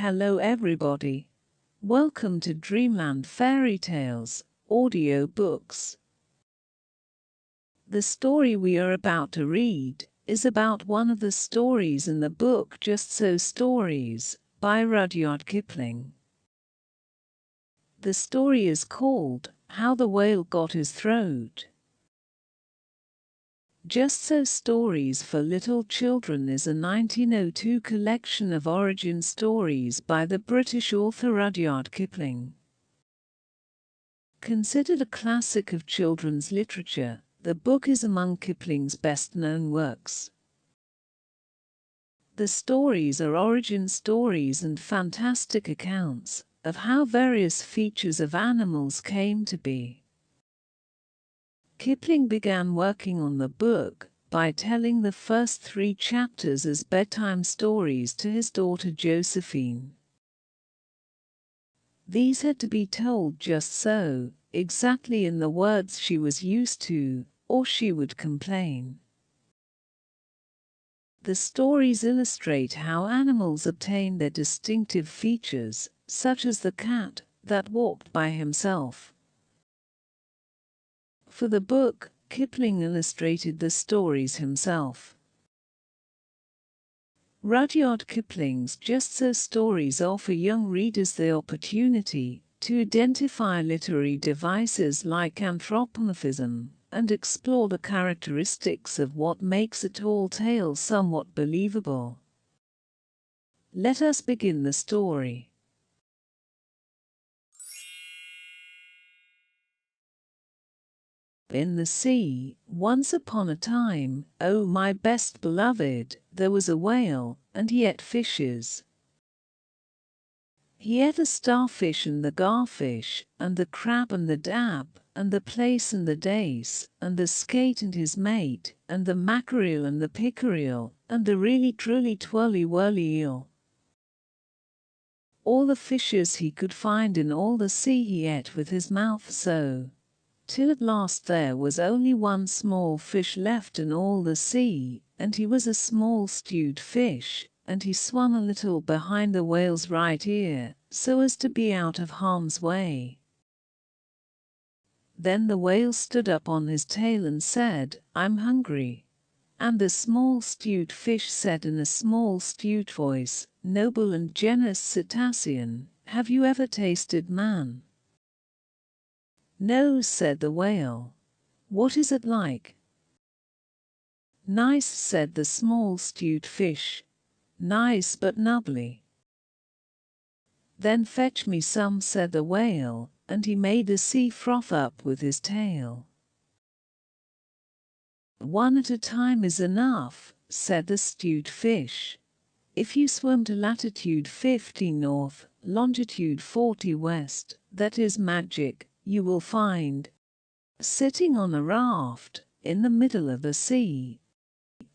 Hello everybody. Welcome to Dreamland Fairy Tales, audiobooks. The story we are about to read is about one of the stories in the book Just So Stories by Rudyard Kipling. The story is called How the Whale Got His Throat. Just So Stories for Little Children is a 1902 collection of origin stories by the British author Rudyard Kipling. Considered a classic of children's literature, the book is among Kipling's best-known works. The stories are origin stories and fantastic accounts of how various features of animals came to be. Kipling began working on the book by telling the first 3 chapters as bedtime stories to his daughter Josephine. These had to be told just so, exactly in the words she was used to, or she would complain. The stories illustrate how animals obtain their distinctive features, such as the cat that walked by himself. For the book, Kipling illustrated the stories himself. Rudyard Kipling's Just So stories offer young readers the opportunity to identify literary devices like anthropomorphism and explore the characteristics of what makes a tall tale somewhat believable. Let us begin the story. In the sea, once upon a time, oh my best beloved, there was a whale, and he ate fishes. He ate the starfish and the garfish, and the crab and the dab, and the plaice and the dace, and the skate and his mate, and the mackerel and the pickerel, and the really truly twirly whirly eel. All the fishes he could find in all the sea he ate with his mouth so, till at last there was only one small fish left in all the sea, and he was a small stewed fish, and he swam a little behind the whale's right ear, so as to be out of harm's way. Then the whale stood up on his tail and said, "I'm hungry." And the small stewed fish said in a small stewed voice, "Noble and generous cetacean, have you ever tasted man?" "No," said the whale. "What is it like?" "Nice," said the small stewed fish. "Nice but nubbly." "Then fetch me some," said the whale, and he made the sea froth up with his tail. "One at a time is enough," said the stewed fish. "If you swim to latitude 50 north, longitude 40 west, that is magic, you will find, sitting on a raft, in the middle of the sea,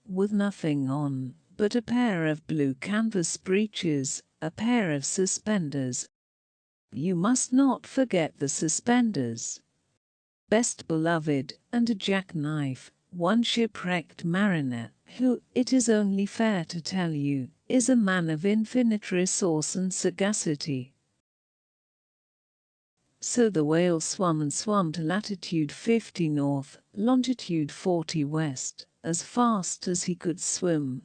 with nothing on but a pair of blue canvas breeches, a pair of suspenders. You must not forget the suspenders, best beloved, and a jackknife, one shipwrecked mariner, who, it is only fair to tell you, is a man of infinite resource and sagacity." So the whale swam and swam to latitude 50 north, longitude 40 west, as fast as he could swim,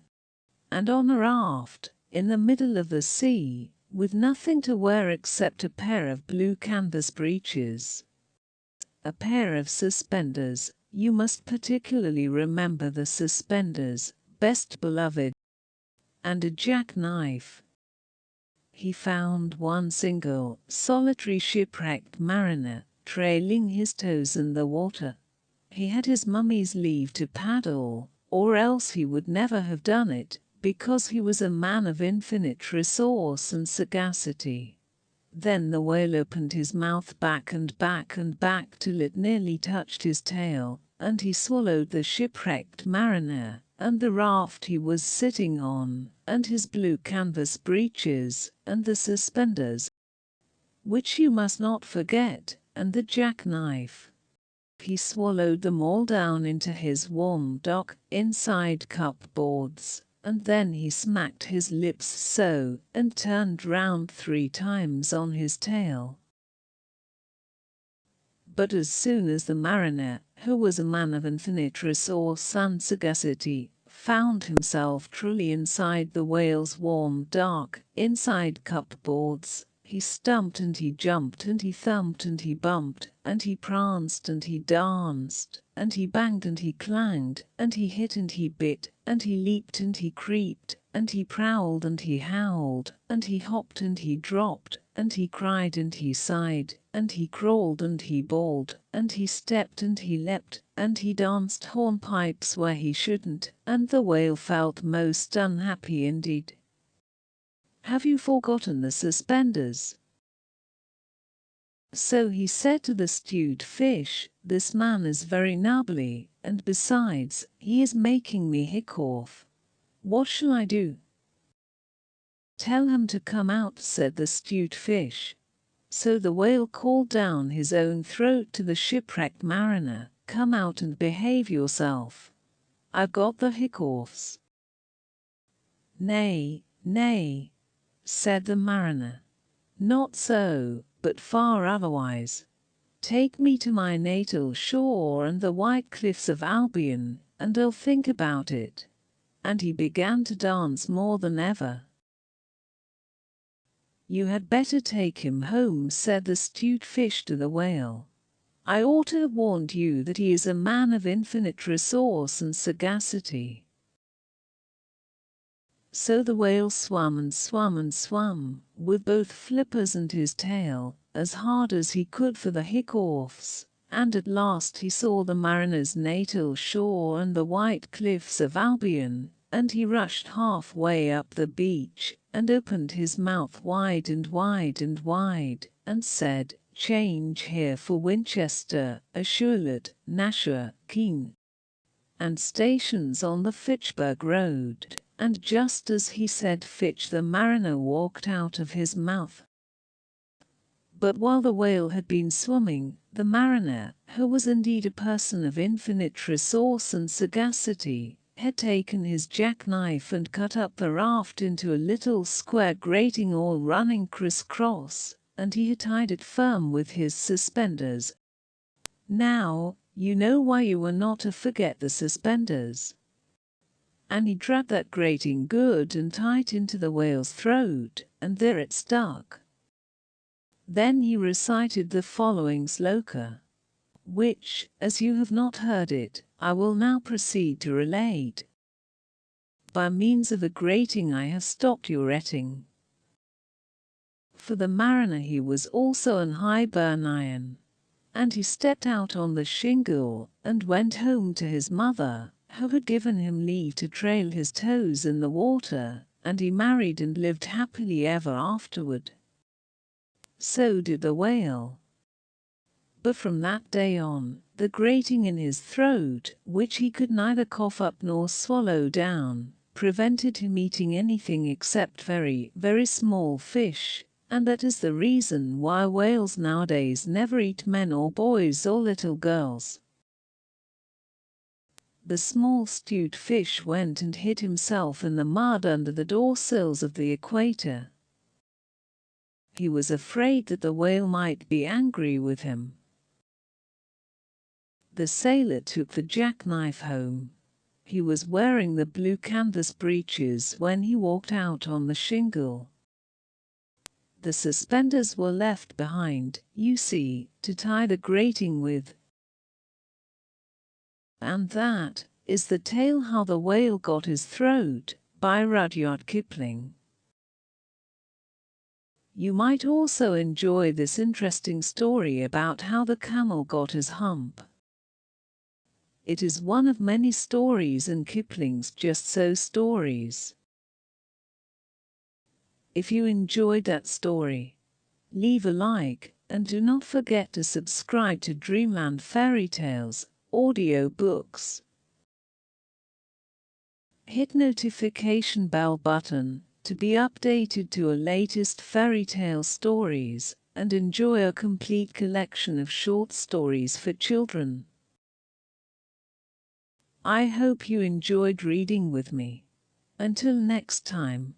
and on a raft, in the middle of the sea, with nothing to wear except a pair of blue canvas breeches, a pair of suspenders, you must particularly remember the suspenders, best beloved, and a jackknife. He found one single, solitary shipwrecked mariner, trailing his toes in the water. He had his mummy's leave to paddle, or else he would never have done it, because he was a man of infinite resource and sagacity. Then the whale opened his mouth back and back and back till it nearly touched his tail, and he swallowed the shipwrecked mariner, and the raft he was sitting on, and his blue canvas breeches, and the suspenders, which you must not forget, and the jackknife. He swallowed them all down into his warm dock inside cupboards, and then he smacked his lips so, and turned round 3 times on his tail. But as soon as the mariner, who was a man of infinite resource and sagacity, found himself truly inside the whale's warm, dark, inside cupboards, he stumped and he jumped and he thumped and he bumped and he pranced and he danced and he banged and he clanged and he hit and he bit and he leaped and he creeped and he prowled and he howled and he hopped and he dropped and he cried and he sighed and he crawled and he bawled and he stepped and he leapt and he danced hornpipes where he shouldn't, and the whale felt most unhappy indeed. Have you forgotten the suspenders? So he said to the stewed fish, this man is very nubbly, and besides, he is making me hiccough. What shall I do? Tell him to come out, said the stewed fish. So the whale called down his own throat to the shipwrecked mariner, come out and behave yourself. I've got the hiccoughs. Nay, nay, said the mariner. Not so, but far otherwise. Take me to my natal shore and the white cliffs of Albion, and I'll think about it. And he began to dance more than ever. You had better take him home, said the stewed fish to the whale. I ought to have warned you that he is a man of infinite resource and sagacity. So the whale swam and swam and swam, with both flippers and his tail, as hard as he could for the hiccoughs, and at last he saw the mariner's natal shore and the white cliffs of Albion, and he rushed halfway up the beach, and opened his mouth wide and wide and wide, and said, change here for Winchester, Ashuelot, Nashua, Keene, and stations on the Fitchburg Road. And just as he said Fitch, the mariner walked out of his mouth. But while the whale had been swimming, the mariner, who was indeed a person of infinite resource and sagacity, had taken his jackknife and cut up the raft into a little square grating all running criss-cross, and he had tied it firm with his suspenders. Now, you know why you were not to forget the suspenders. And he dragged that grating good and tight into the whale's throat, and there it stuck. Then he recited the following sloka, which, as you have not heard it, I will now proceed to relate. By means of a grating I have stopped your etting. For the mariner he was also an Hibernian, and he stepped out on the shingle, and went home to his mother, who had given him leave to trail his toes in the water, and he married and lived happily ever afterward. So did the whale. But from that day on, the grating in his throat, which he could neither cough up nor swallow down, prevented him eating anything except very, very small fish, and that is the reason why whales nowadays never eat men or boys or little girls. The small stewed fish went and hid himself in the mud under the door-sills of the equator. He was afraid that the whale might be angry with him. The sailor took the jackknife home. He was wearing the blue canvas breeches when he walked out on the shingle. The suspenders were left behind, you see, to tie the grating with. And that is the tale How the Whale Got His Throat, by Rudyard Kipling. You might also enjoy this interesting story about how the camel got his hump. It is one of many stories in Kipling's Just So stories. If you enjoyed that story, leave a like, and do not forget to subscribe to Dreamland Fairy Tales audiobooks. Hit notification bell button to be updated to our latest fairy tale stories, and enjoy a complete collection of short stories for children. I hope you enjoyed reading with me. Until next time,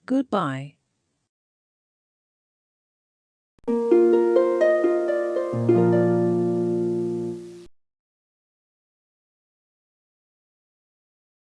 goodbye.